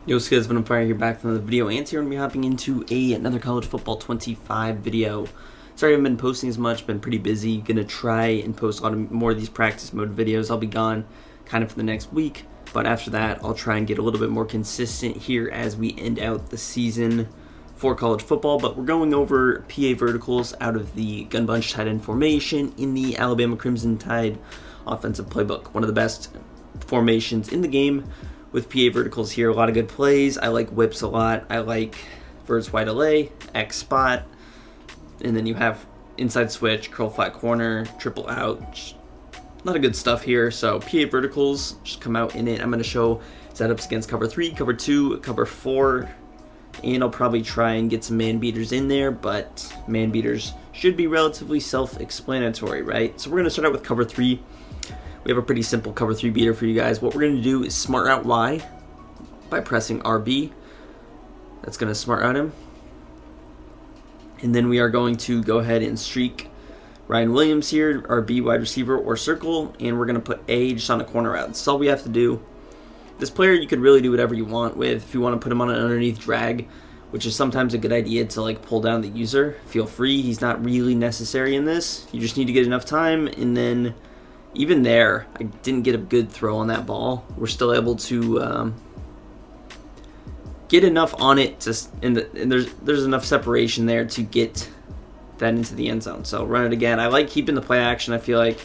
Yo, what's good? It's been Fire here, back from the video, and here we're going to be hopping into another college football 25 video. Sorry I haven't been posting as much, been pretty busy. Gonna try and post a lot more of these practice mode videos. I'll be gone kind of for the next week, but after that I'll try and get a little bit more consistent here as we end out the season for college football. But we're going over PA verticals out of the gun bunch tight end formation in the Alabama Crimson Tide offensive playbook. One of the best formations in the game with PA verticals here. A lot of good plays. I like whips a lot. I like verts wide LA, X spot, and then you have inside switch, curl flat corner, triple out. Just a lot of good stuff here. So PA verticals just come out in it. I'm going to show setups against cover 3, cover 2, cover 4, and I'll probably try and get some man beaters in there, but man beaters should be relatively self-explanatory, right? So we're going to start out with cover 3. We have a pretty simple cover 3 beater for you guys. What we're going to do is smart route Y by pressing RB. That's going to smart route him. And then we are going to go ahead and streak Ryan Williams here, RB wide receiver or circle, and we're going to put A just on a corner route. That's all we have to do. This player you could really do whatever you want with. If you want to put him on an underneath drag, which is sometimes a good idea to like pull down the user, feel free. He's not really necessary in this. You just need to get enough time, and then even there, I didn't get a good throw on that ball. We're still able to get enough on it and there's enough separation there to get that into the end zone. So run it again. I like keeping the play action. I feel like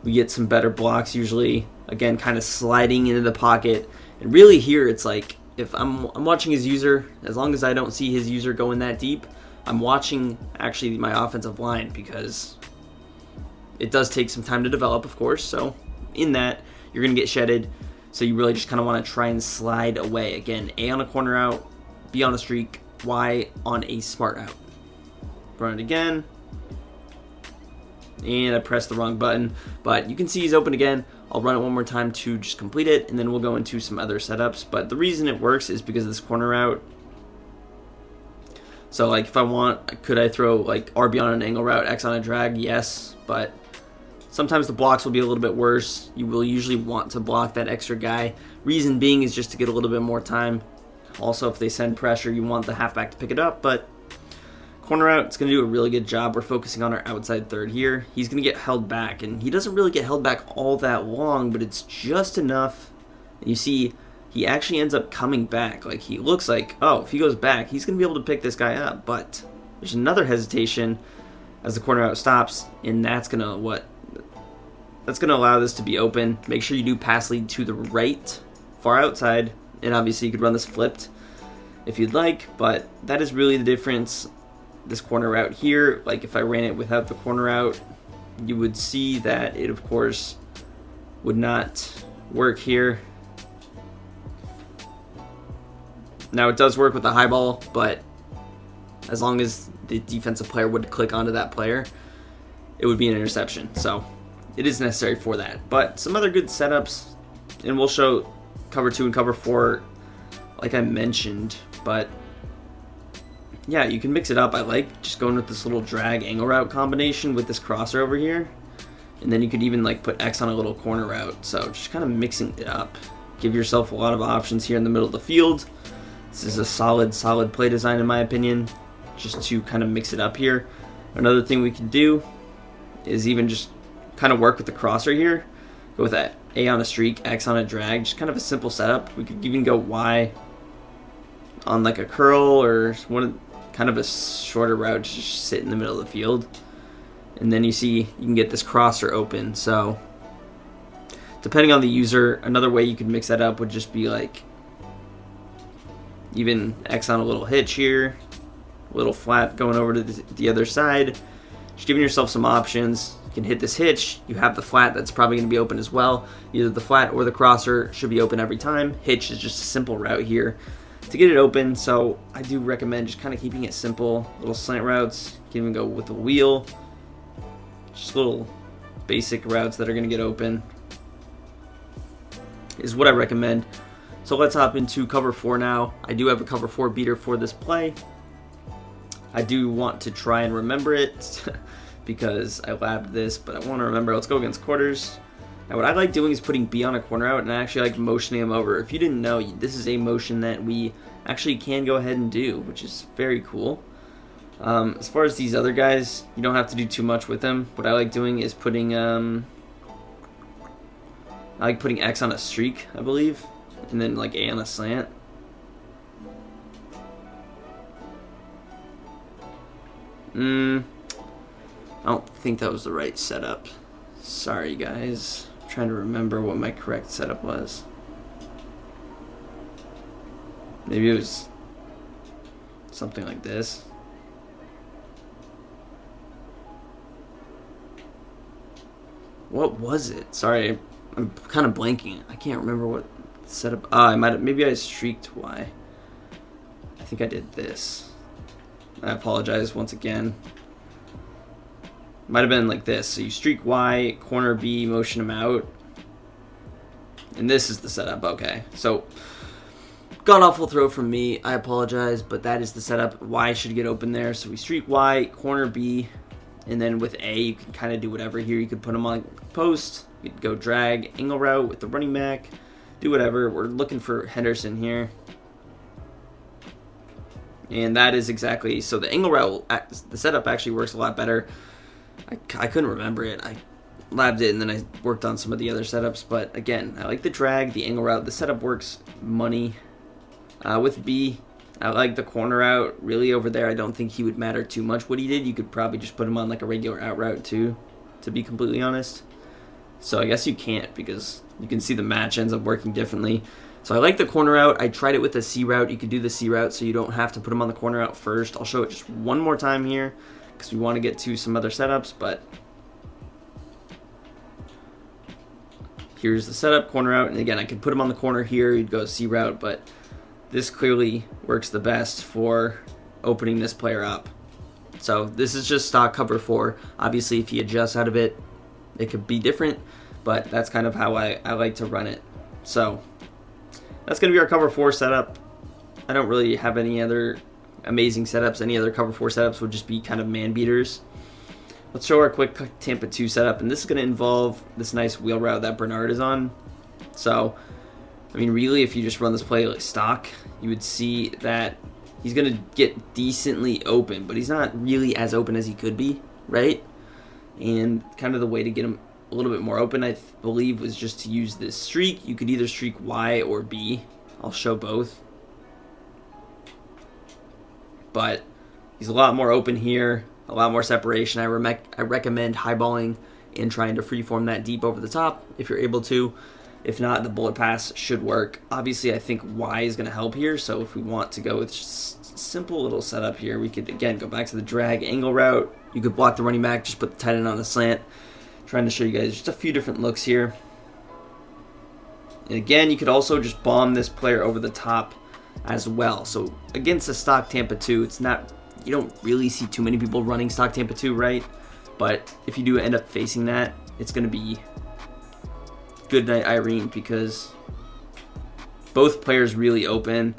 we get some better blocks usually. Again, kind of sliding into the pocket. And really here, it's like if I'm watching his user, as long as I don't see his user going that deep, I'm watching actually my offensive line, because it does take some time to develop, of course. So in that, you're going to get shedded. So you really just kind of want to try and slide away. Again, A on a corner out, B on a streak, Y on a smart out. Run it again. And I pressed the wrong button. But you can see he's open again. I'll run it one more time to just complete it, and then we'll go into some other setups. But the reason it works is because of this corner route. So like if I want, could I throw like RB on an angle route, X on a drag? Yes, but sometimes the blocks will be a little bit worse. You will usually want to block that extra guy. Reason being is just to get a little bit more time. Also, if they send pressure, you want the halfback to pick it up, but corner out, it's going to do a really good job. We're focusing on our outside third here. He's going to get held back, and he doesn't really get held back all that long, but it's just enough. And you see, he actually ends up coming back. Like, he looks like, oh, if he goes back, he's going to be able to pick this guy up, but there's another hesitation as the corner out stops, and that's going to allow this to be open. Make sure you do pass lead to the right, far outside, and obviously you could run this flipped if you'd like, but that is really the difference. This corner route here, like if I ran it without the corner out, you would see that it of course would not work here. Now it does work with the high ball, but as long as the defensive player would click onto that player, it would be an interception. So it is necessary for that. But some other good setups, and we'll show cover 2 and cover 4 like I mentioned, but yeah, you can mix it up. I like just going with this little drag angle route combination with this crosser over here, and then you could even like put X on a little corner route. So just kind of mixing it up. Give yourself a lot of options here in the middle of the field. This is a solid play design in my opinion, just to kind of mix it up here. Another thing we can do is even just kind of work with the crosser here. Go with that A on a streak, X on a drag. Just kind of a simple setup. We could even go Y on like a curl or kind of a shorter route, just sit in the middle of the field. And then you see you can get this crosser open. So depending on the user, another way you could mix that up would just be like even X on a little hitch here, a little flat going over to the other side. Just giving yourself some options. You can hit this hitch. You have the flat that's probably going to be open as well. Either the flat or the crosser should be open every time. Hitch is just a simple route here to get it open. So I do recommend just kind of keeping it simple. Little slant routes. You can even go with the wheel. Just little basic routes that are going to get open is what I recommend. So let's hop into cover 4 now. I do have a cover 4 beater for this play. I do want to try and remember it because I labbed this, but I want to remember. Let's go against quarters. Now what I like doing is putting B on a corner out, and I actually like motioning him over. If you didn't know, this is a motion that we actually can go ahead and do, which is very cool. As far as these other guys, you don't have to do too much with them. What I like doing is putting I like putting X on a streak, I believe, and then like A on a slant. I don't think that was the right setup. Sorry, guys. I'm trying to remember what my correct setup was. Maybe it was something like this. What was it? Sorry, I'm kind of blanking. I can't remember what setup. Maybe I streaked Y. I think I did this. I apologize once again. Might have been like this. So you streak Y, corner B, motion him out. And this is the setup. Okay. So, god awful throw from me. I apologize, but that is the setup. Y should get open there. So we streak Y, corner B, and then with A, you can kind of do whatever here. You could put him on post. You could go drag, angle route with the running back. Do whatever. We're looking for Henderson here. And that is exactly, so the angle route, the setup actually works a lot better. I couldn't remember it. I labbed it and then I worked on some of the other setups. But again, I like the drag, the angle route. The setup works money. With B, I like the corner out. Really over there, I don't think he would matter too much what he did. You could probably just put him on like a regular out route too, to be completely honest. So I guess you can't because you can see the match ends up working differently. So I like the corner out. I tried it with the C route. You could do the C route so you don't have to put them on the corner out first. I'll show it just one more time here because we want to get to some other setups, but here's the setup, corner out, and again, I could put him on the corner here. You'd go C route, but this clearly works the best for opening this player up. So this is just stock cover 4. Obviously, if he adjusts out of it, it could be different, but that's kind of how I like to run it. So that's going to be our cover 4 setup. I don't really have any other amazing setups. Any other cover 4 setups would just be kind of man beaters. Let's show our quick Tampa 2 setup, and this is going to involve this nice wheel route that Bernard is on. So, I mean, really, if you just run this play like stock, you would see that he's going to get decently open, but he's not really as open as he could be, right? And kind of the way to get him a little bit more open, I believe, was just to use this streak. You could either streak Y or B. I'll show both. But he's a lot more open here, a lot more separation. I recommend highballing and trying to freeform that deep over the top if you're able to. If not, the bullet pass should work. Obviously, I think Y is going to help here. So if we want to go with just simple little setup here, we could, again, go back to the drag angle route. You could block the running back, just put the tight end on the slant. Trying to show you guys just a few different looks here. And again, you could also just bomb this player over the top as well. So against a stock Tampa 2, it's not, you don't really see too many people running stock Tampa 2, right? But if you do end up facing that, it's going to be good night Irene, because both players really open.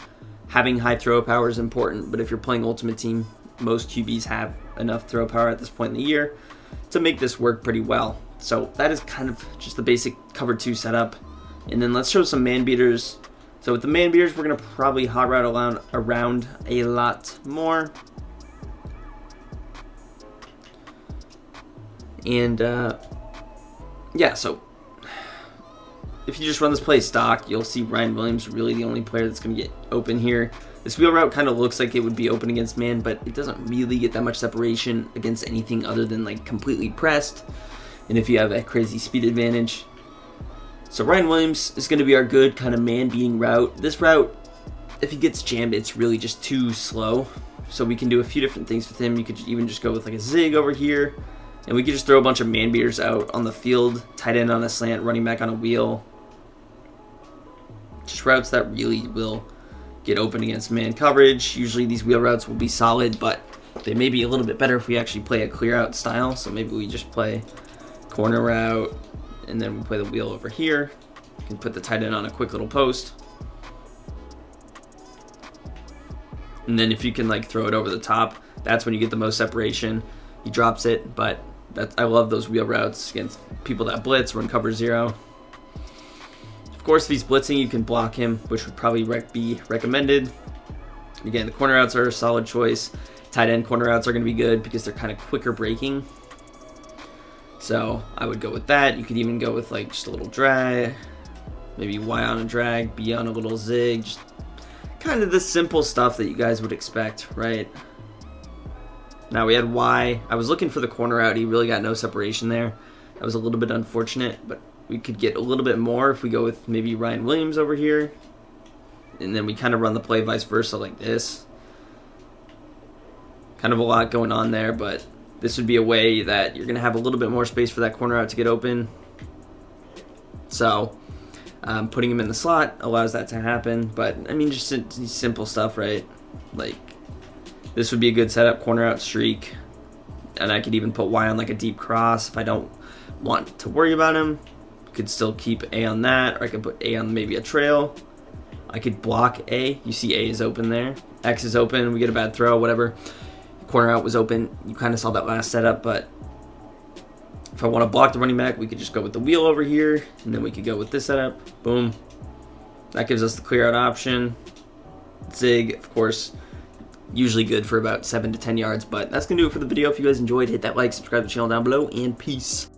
Having high throw power is important, but if you're playing Ultimate Team, most QBs have enough throw power at this point in the year to make this work pretty well. So that is kind of just the basic cover 2 setup. And then let's show some man beaters. So with the man beaters, we're going to probably hot route around a lot more. And yeah, so if you just run this play stock, you'll see Ryan Williams really the only player that's going to get open here. This wheel route kind of looks like it would be open against man, but it doesn't really get that much separation against anything other than like completely pressed. And if you have a crazy speed advantage. So Ryan Williams is going to be our good kind of man beating route. This route, if he gets jammed, it's really just too slow. So we can do a few different things with him. You could even just go with like a zig over here. And we could just throw a bunch of man beaters out on the field. Tight end on a slant, running back on a wheel. Just routes that really will get open against man coverage. Usually these wheel routes will be solid, but they may be a little bit better if we actually play a clear out style. So maybe we just play corner route, and then we play the wheel over here. You can put the tight end on a quick little post. And then if you can like throw it over the top, that's when you get the most separation. He drops it, but I love those wheel routes against people that blitz, run cover 0. Of course, if he's blitzing, you can block him, which would probably be recommended. Again, the corner routes are a solid choice. Tight end corner routes are going to be good because they're kind of quicker breaking. So I would go with that. You could even go with like just a little drag, maybe Y on a drag, B on a little zig, just kind of the simple stuff that you guys would expect, right? Now we had Y. I was looking for the corner route. He really got no separation there. That was a little bit unfortunate, but we could get a little bit more if we go with maybe Ryan Williams over here. And then we kind of run the play vice versa like this. Kind of a lot going on there, but this would be a way that you're going to have a little bit more space for that corner out to get open. So putting him in the slot allows that to happen. But, I mean, just simple stuff, right? Like, this would be a good setup, corner out streak. And I could even put Y on like a deep cross if I don't want to worry about him. Could still keep A on that, or I could put A on maybe a trail. I could block A. You see A is open there. X is open. We get a bad throw, whatever. Corner out was open. You kind of saw that last setup, but if I want to block the running back, we could just go with the wheel over here, and then we could go with this setup. Boom. That gives us the clear out option. Zig, of course, usually good for about 7 to 10 yards, but that's going to do it for the video. If you guys enjoyed, hit that like, subscribe to the channel down below, and peace.